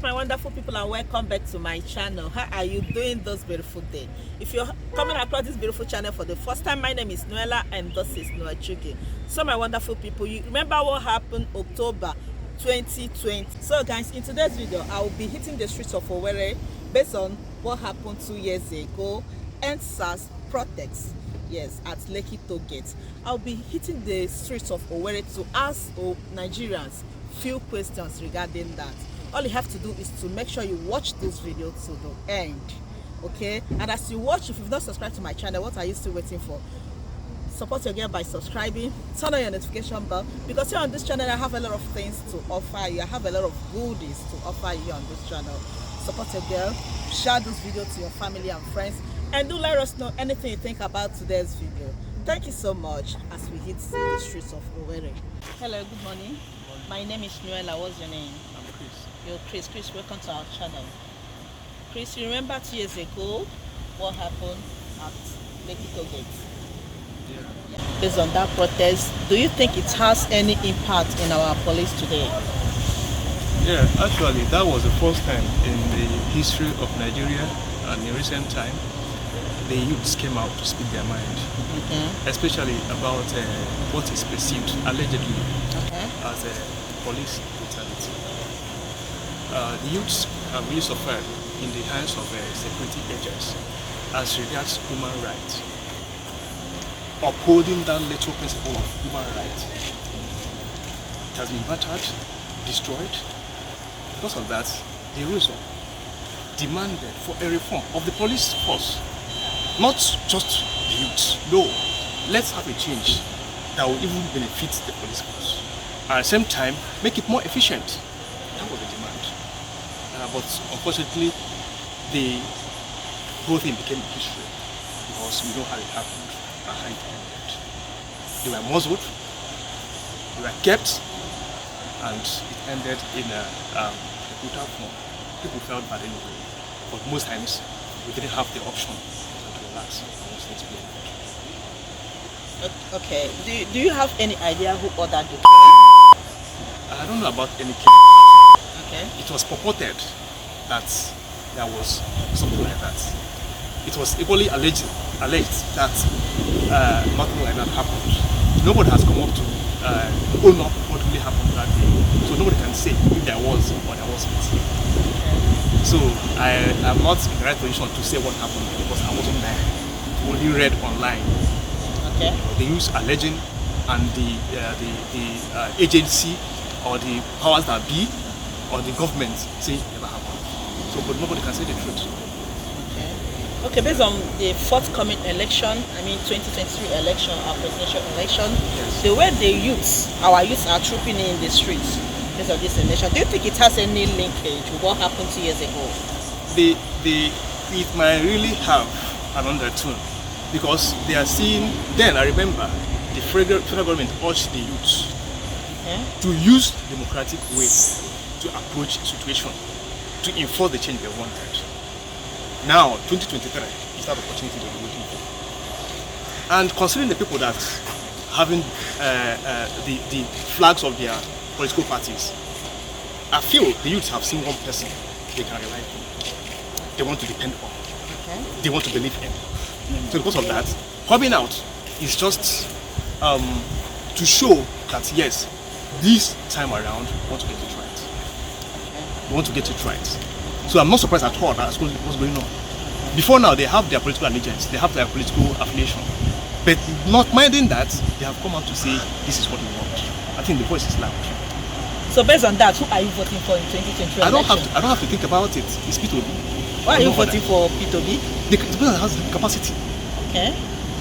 my wonderful people, and welcome back to my channel. How are you doing this beautiful day? If you're coming across this beautiful channel for the first time, my name is Noella and this is Noah Chuki. So my wonderful people, you remember what happened October 2020? So guys, in today's video I will be hitting the streets of Owerri based on what happened 2 years ago. Endsars protests, yes, at Lekki Toll Gate. I'll be hitting the streets of Owerri to ask Nigerians few questions regarding that. All you have to do is to make sure you watch this video to the end, okay? And as you watch, if you've not subscribed to my channel, what are you still waiting for? Support your girl by subscribing, turn on your notification bell, because here on this channel I have a lot of things to offer you. I have a lot of goodies to offer you on this channel. Support your girl, share this video to your family and friends, and do let us know anything you think about today's video. Thank you so much as we hit the streets of Owerri. Hello, good morning. My name is Noella. What's your name? I'm Chris. You're Chris. Chris, welcome to our channel. Chris, you remember 2 years ago what happened at Lekki Toll Gate? Yeah. Based on that protest, do you think it has any impact in our police today? Yeah, actually, that was the first time in the history of Nigeria and in recent time the youths came out to speak their mind, especially about what is perceived allegedly as a police brutality. The youths have really suffered in the hands of security agents as regards human rights, upholding that little principle of human rights. It has been battered, destroyed. Because of that, the reason demanded for a reform of the police force. Not just the youths. No, let's have a change that will even benefit the police force. At the same time, make it more efficient. That was the demand. But unfortunately, the whole thing became history because we know how it happened and how it ended. They were muzzled, they were kept, and it ended in a brutal form. People felt bad anyway, but most times we didn't have the option. Okay, do you have any idea who ordered the killing? I don't know about any killing. Okay. It was purported that there was something like that. It was equally alleged that nothing like that happened. Nobody has come up to own up what really happened that day. So nobody can say if there was or there wasn't. So I am not in the right position to say what happened because I wasn't there. I only read online. Okay. They use alleging, and the agency or the powers that be or the government say it never happened. So, but nobody can say the truth. Okay. Okay. Based on the forthcoming election, I mean 2023 election, our presidential election, yes, the way our youths are trooping in the streets based on this election, do you think it has any linkage with what happened 2 years ago? It might really have an undertone because they are seeing. Then I remember the federal government urged the youths to use democratic ways to approach the situation, to enforce the change they wanted. Now 2023 is that opportunity they're waiting for. And considering the people that having the flags of their political parties, I feel the youths have seen one person they can rely on, they want to depend on, they want to believe in. So because of that, coming out is just to show that yes, this time around we want to get it right. We want to get it right. So I'm not surprised at all that's what's going on. Before now, they have their political allegiance, they have their political affiliation, but not minding that, they have come out to say this is what we want. I think the voice is loud. So based on that, who are you voting for in 2023 election? I don't have to think about it. It's P2B. Why are you voting for P2B? The person has the capacity. Okay.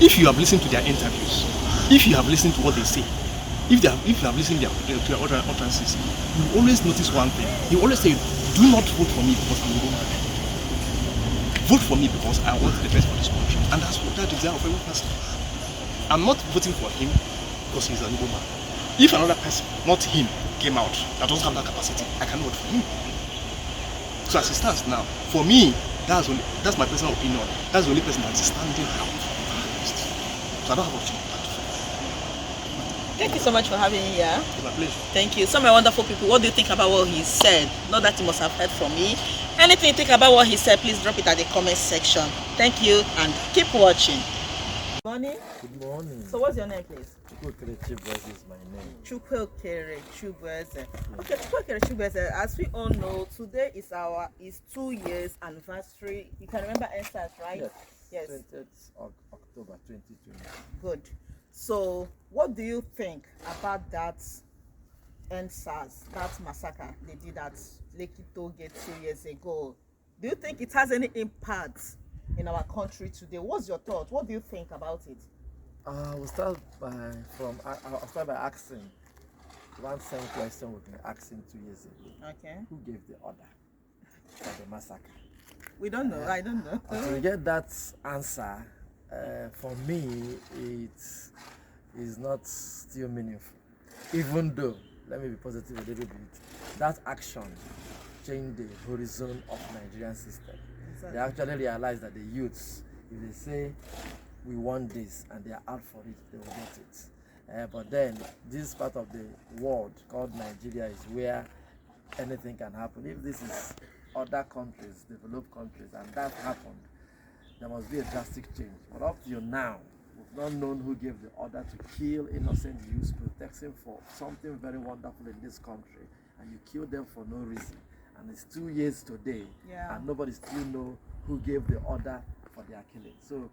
If you have listened to their interviews, if you have listened to what they say, if you have listened to their utterances, you always notice one thing. He always say, do not vote for me because I'm a woman. Vote for me because I want the best for this country. And that's what that desire of every person. I'm not voting for him because he's a woman. If another person, not him, came out that doesn't have that capacity, I cannot vote for him. So as it stands now, for me, that's my personal opinion. That's the only person that's standing out. So I don't have option. Thank you so much for having me here. It's my pleasure. Thank you. So my wonderful people, what do you think about what he said? Not that you must have heard from me. Anything you think about what he said, please drop it at the comment section. Thank you and keep watching. Good morning. Good morning. So what's your name, please? Chukwuokere is my name. Chukwuokere Chukwueze. Okay, Chukwuokere Chukwueze. As we all know, today is 2 years anniversary. You can remember Endsars, right? Yes. 20th of October 2020. Good. So, what do you think about that Endsars, that massacre they did at Lekki Toll Gate 2 years ago? Do you think it has any impact in our country today? What's your thought? What do you think about it? I'll start by asking one same question we've been asking 2 years ago. Okay. Who gave the order for the massacre? We don't know. I don't know. To get that answer, for me, it is not still meaningful. Even though, let me be positive a little bit, that action changed the horizon of Nigerian system. Exactly. They actually realized that the youths, if they say we want this and they are out for it, they will get it. But then this part of the world called Nigeria is where anything can happen. If this is other countries, developed countries, and that happened, there must be a drastic change. But up till now, we've not known who gave the order to kill innocent youths, protecting for something very wonderful in this country, and you kill them for no reason. And it's 2 years today, and nobody still know who gave the order for their killing. So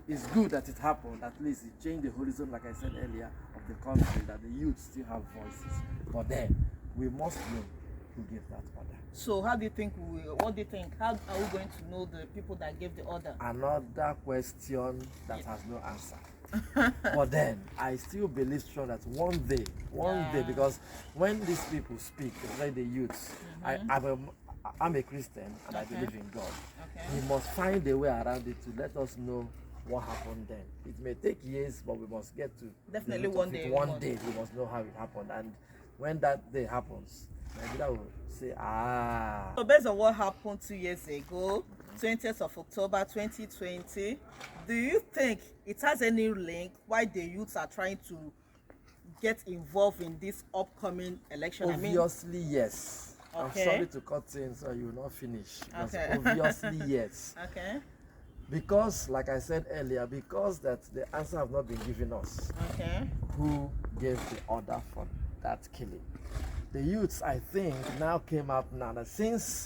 it's good that it happened. At least it changed the horizon, like I said earlier, of the country, that the youth still have voices. But then we must know who gave that order. So what do you think? How are we going to know the people that gave the order? Another question that has no answer. But then I still believe strong that one day, because when these people speak, like the youths, I'm a Christian and I believe in God. We must find a way around it to let us know what happened then. It may take years, but we must get to definitely one day. One day we must know how it happened, and when that day happens, Nigeria will say, So based on what happened 2 years ago, 20th of October 2020, do you think it has any link why the youths are trying to get involved in this upcoming election? Obviously, yes. Okay. I'm sorry to cut in so you will not finish. Okay. Obviously, yes. Okay. Because, like I said earlier, because that the answer have not been given us. Okay. Who gave the order for that killing? The youths, I think, now came out now that since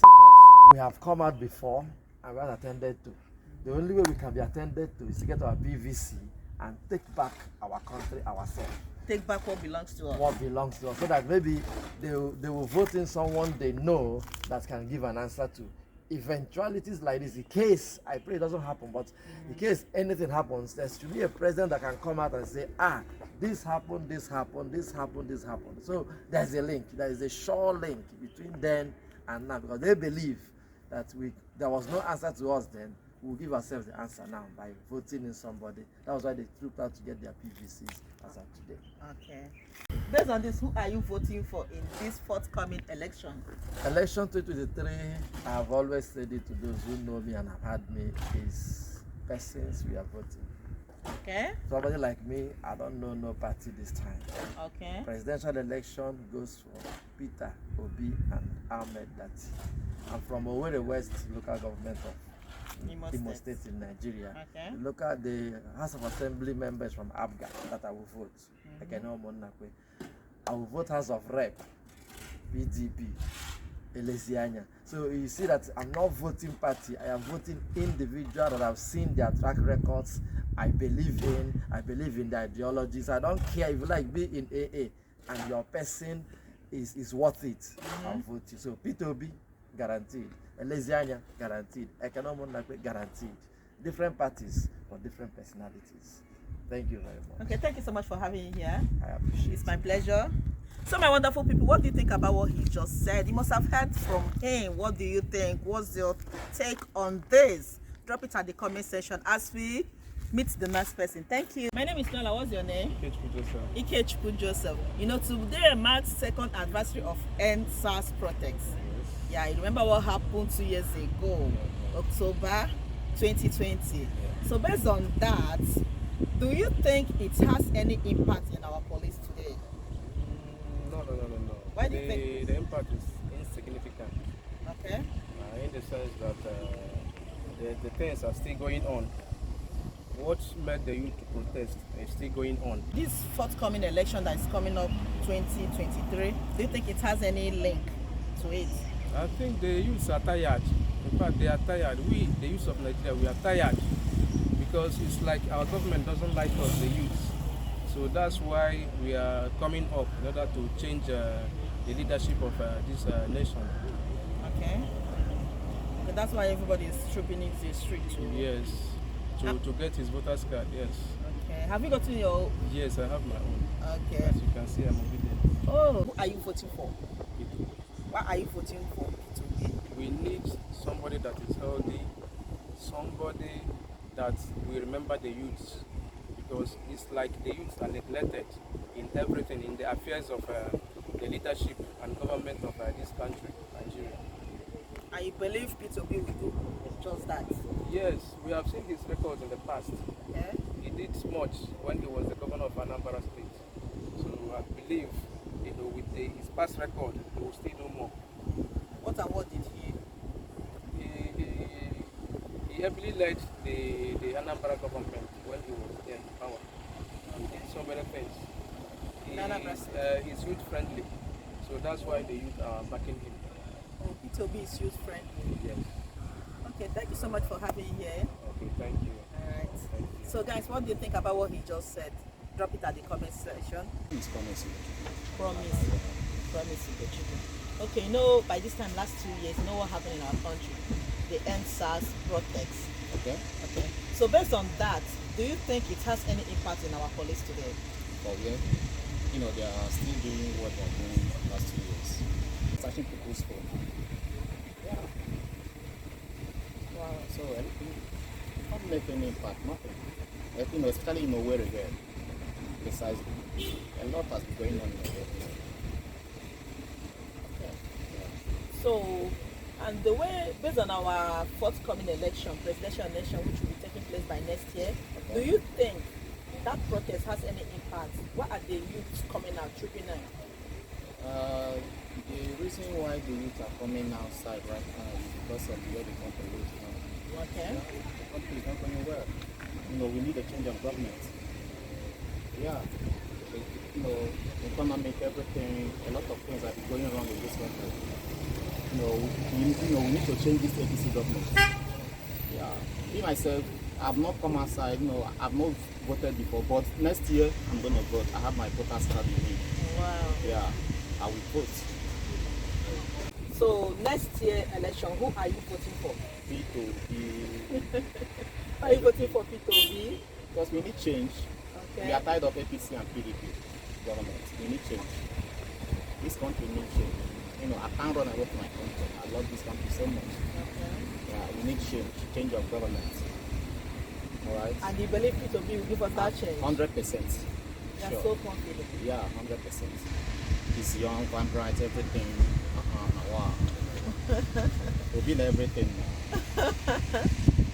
we have come out before and we are attended to, the only way we can be attended to is to get our PVC and take back our country ourselves. Take back what belongs to us. What belongs to us, so that maybe they will vote in someone they know that can give an answer to eventualities like this. In case, I pray it doesn't happen, but in case anything happens, there should be a president that can come out and say, this happened, this happened, this happened, this happened. So there's a link, there is a sure link between then and now, because they believe that there was no answer to us then. We'll give ourselves the answer now by voting in somebody. That was why they trooped out to get their PVCs as of today. Okay. Based on this, who are you voting for in this forthcoming election? Election 2023, I have always said it to those who know me and have had me, is persons we are voting. Okay. Somebody like me, I don't know no party this time. Okay. Presidential election goes for Peter, Obi, and Ahmed Dati. I'm from Owerri West local government of Imo State in Nigeria. Okay. The House of Assembly members from Abga that I will vote. I will vote House of Rep, PDP, Elesianya. So you see that I'm not voting party. I am voting individual that I've seen their track records. I believe in their ideologies. I don't care if you like be in AA and your person is worth it. I'll vote you. So P2B guaranteed. Elesianya guaranteed. Economic guaranteed. Different parties for different personalities. Thank you very much. Okay, thank you so much for having me here. I appreciate it. It's my pleasure. So my wonderful people, what do you think about what he just said? You must have heard from him. What do you think? What's your take on this? Drop it at the comment section as we meet the next person. Thank you. My name is Nola. What's your name? Ikechukwu Joseph. You know, today marks second anniversary of Endsars protests. Yeah, I remember what happened 2 years ago, October 2020. So based on that, do you think it has any impact in our police do you think? The impact is insignificant. Okay. In the sense that the things are still going on. What made the youth to protest is still going on. This forthcoming election that is coming up 2023, do you think it has any link to it? I think the youths are tired. In fact, they are tired. We, the youths of Nigeria, we are tired because it's like our government doesn't like us, the youths. So that's why we are coming up in order to change the leadership of this nation. Okay. Okay, that's why everybody is trooping into the street too. Yes, to get his voter's card, yes. Okay. Have you gotten your... Yes, I have my own. Okay. As you can see, I'm obedient. Oh, who are you voting for? What are you voting for? We need somebody that is healthy, somebody that will remember the youths, because it's like the youths are neglected in everything, in the affairs of the leadership and government of this country, Nigeria. And you believe P2B will do just that? Yes, we have seen his records in the past. Okay. He did much when he was the governor of Anambra State. So I believe, with his past record, he will still do more. What and what did he? He heavily led the Anambra government when he was there in power. He did so many things. He's youth friendly, so that's why the youth are backing him. Oh, P2B is youth friendly. Yes. Okay, thank you so much for having me here. Okay, thank you. Alright. Thank you. So guys, what do you think about what he just said? Drop it at the comment section. It's promising. Promise. Promise in the chicken. Okay, by this time last 2 years, what happened in our country? The Endsars protests. Okay. Okay. So based on that, do you think it has any impact in our police today? But they are still doing what they are doing last 2 years. Searching people's phone. Yeah. Wow. So anything, not make any impact, nothing. Especially where again. Besides, a lot has been going on in the world. Okay. Yeah. So, and the way, based on our forthcoming election, presidential election, which will be taking place by next year, do you think that protest has any impact? What are the youths coming out, trooping out? The reason why the youth are coming outside right now is because of the way the country is now. Okay. Yeah, the country is not going well. We need a change of government. Yeah. Economic, everything, a lot of things are going wrong in this country. We need to change this ABC government. Yeah. Me myself, I've not come outside, I've not voted before, but next year I'm going to vote. I have my voter's card with me. Wow. Yeah, I will vote. So next year election, who are you voting for? P2B. Are you voting for P2B? Because we need change. Okay. We are tired of APC and PDP government. We need change. This country needs change. I can't run away from my country. I love this country so much. Okay. Yeah, we need change of government. All right. And you believe P2B will give us that change? 100%. You're Sure. so confident. Yeah, 100%. He's young, vibrant, everything. Wow. We've been everything now.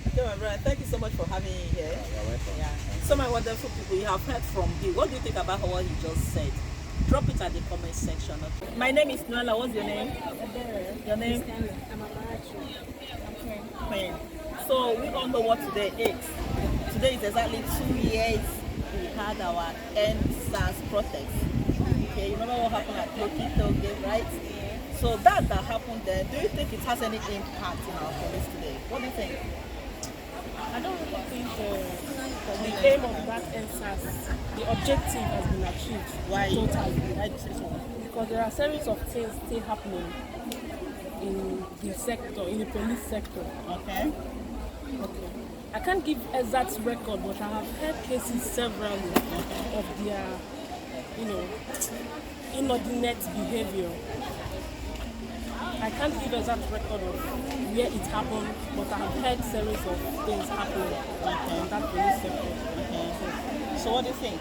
Okay, my brother, thank you so much for having me here. You're welcome. Yeah. So my wonderful people, you have heard from me. What do you think about what he just said? Drop it at the comment section. Okay? My name is Noella. What's your name? Your name? I'm a okay. Queen. So we all know what today is. Today is exactly 2 years we had our Endsars protest. Okay, you remember what happened at Lokito Game, right? So that happened there, do you think it has any impact in our police today? What do you think? I don't really think the aim of that Endsars, the objective has been achieved. Why? Totally. Why do you say so? Because there are a series of things still happening in the sector, in the police sector. Okay. Okay. I can't give exact record, but I have heard cases severally of their, inordinate behavior. I can't give exact record of where it happened, but I have heard series of things happening in that police sector. Okay. So what do you think?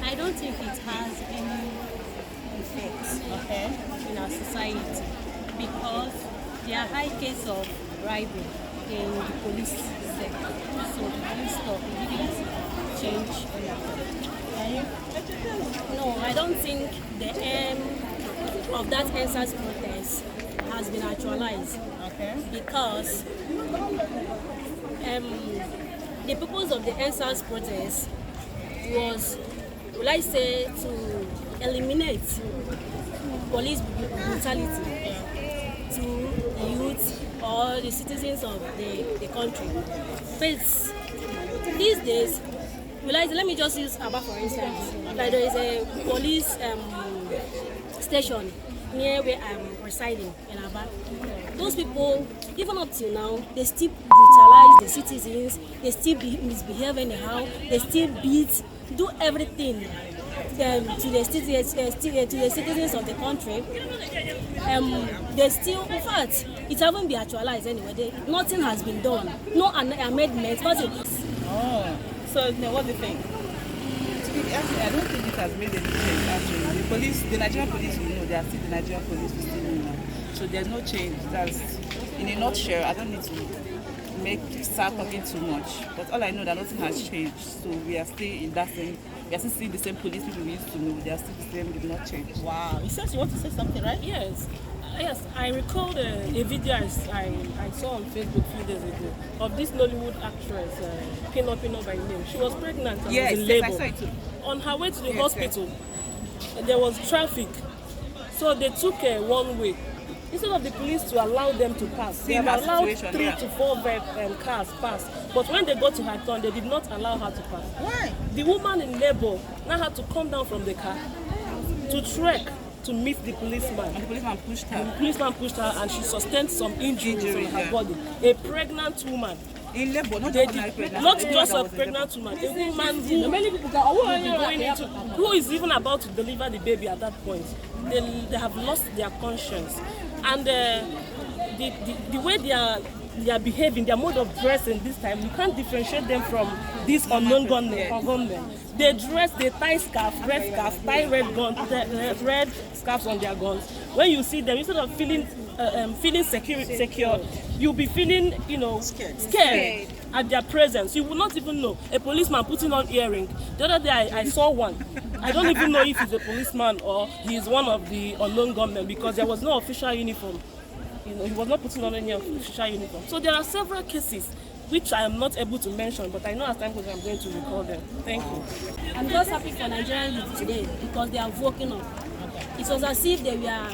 I don't think it has any effect in our society because there are high cases of bribery in the police sector. So the police stuff didn't change anything. No, I don't think the of that Endsars protest has been actualized. Okay. Because the purpose of the Endsars protest was, will I say, to eliminate police brutality to the youth or the citizens of the country. But these days, let me just use Aba for instance. Like there is a police station near where I'm residing in Aba. Those people, even up till now, they still brutalize the citizens, they still misbehave anyhow, they still beat, do everything to the citizens of the country. They still, in fact, it haven't been actualized anyway. Nothing has been done. No amendments, nothing. Oh, so now what do you think? Actually, I don't think it has made any change. Actually, the Nigerian police will know. They are still the Nigerian police will still know. So there's no change. That's in a nutshell. I don't need to start talking too much. But all I know that nothing has changed. So we are still in that same. We are still seeing the same police people we used to know. They are still the same. They did not change. Wow. You said you want to say something, right? Yes. Yes, I recalled a video I saw on Facebook a few days ago of this Nollywood actress, Pino by name. She was pregnant and was in labor. Yes, I saw it too. On her way to the hospital, there was traffic, so they took one way. Instead of the police to allow them to pass, they have allowed 3 to 4 cars pass. But when they got to her turn, they did not allow her to pass. Why? The woman in labor now had to come down from the car to trek to meet the policeman. And the policeman pushed her. The policeman pushed her and she sustained some injuries on her body. A pregnant woman. In labor, not Not just a pregnant woman, a woman who is even about to deliver the baby at that point. They have lost their conscience. And the way they are behaving, their mode of dressing this time, you can't differentiate them from these unknown gunmen. They tie scarf, tie red scarves on their guns. When you see them, instead of feeling secure, you'll be feeling, scared at their presence. You will not even know. A policeman putting on earring. The other day I saw one. I don't even know if he's a policeman or he's one of the unknown gunmen because there was no official uniform. He was not putting on any official uniform. So there are several cases which I am not able to mention, but I know as time goes on I'm going to recall them. Thank you. I'm just happy for Nigerian youth today because they have woken up. It was as if they were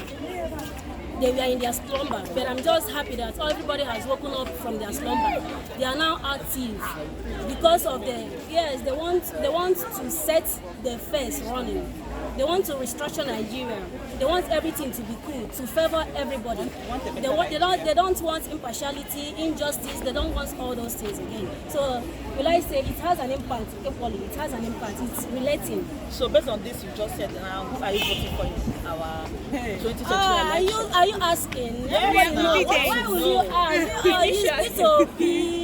in their slumber, but I'm just happy that everybody has woken up from their slumber. They are now active because of they want to set the face running. They want to restructure Nigeria. They want everything to be cool, to favor everybody. They don't want impartiality, injustice. They don't want all those things again. So, will I say it has an impact equally? It has an impact. It's relating. So, based on this you just said, who are you voting for in our 2020 election? Are you asking? Everybody knows. Why would you ask?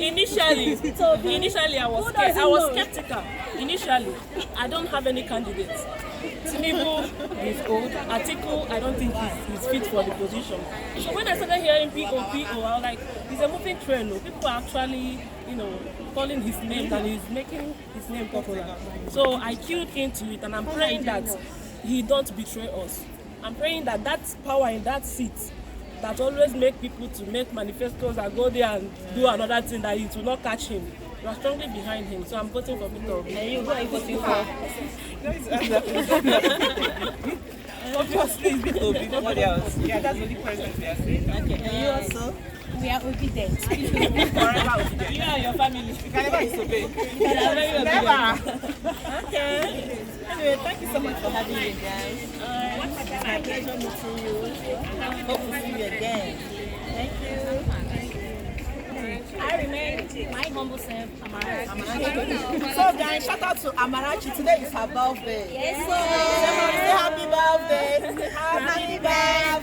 Initially, I was skeptical. Initially, I don't have any candidates. Tinubu is old. Atiku, I don't think he's fit for the position. So when I started hearing PO, I was like, it's a moving train. People are actually, calling his name and he's making his name popular. So I queued into it and I'm praying that he don't betray us. I'm praying that power in that seat that always make people to make manifestos and go there and do another thing, that it will not catch him. We are strongly behind him, so I'm voting for Peter Obi. And you go and voting for? Obviously, it's Peter Obi, nobody else. Yeah, that's the only person we are saying. Okay, and you also? We are obedient. Forever obedient. You and your family. You can never disobey. Never. Okay. Anyway, thank you so much for having me, guys. It's my pleasure meeting you. Hope to see you again. Thank you. I remain my humble self, Amarachi. So guys, shout out to Amarachi. Today is her birthday. Yes, Somebody say happy birthday. Happy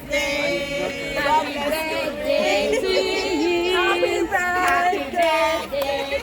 birthday. God bless you. Happy birthday to you. Happy birthday.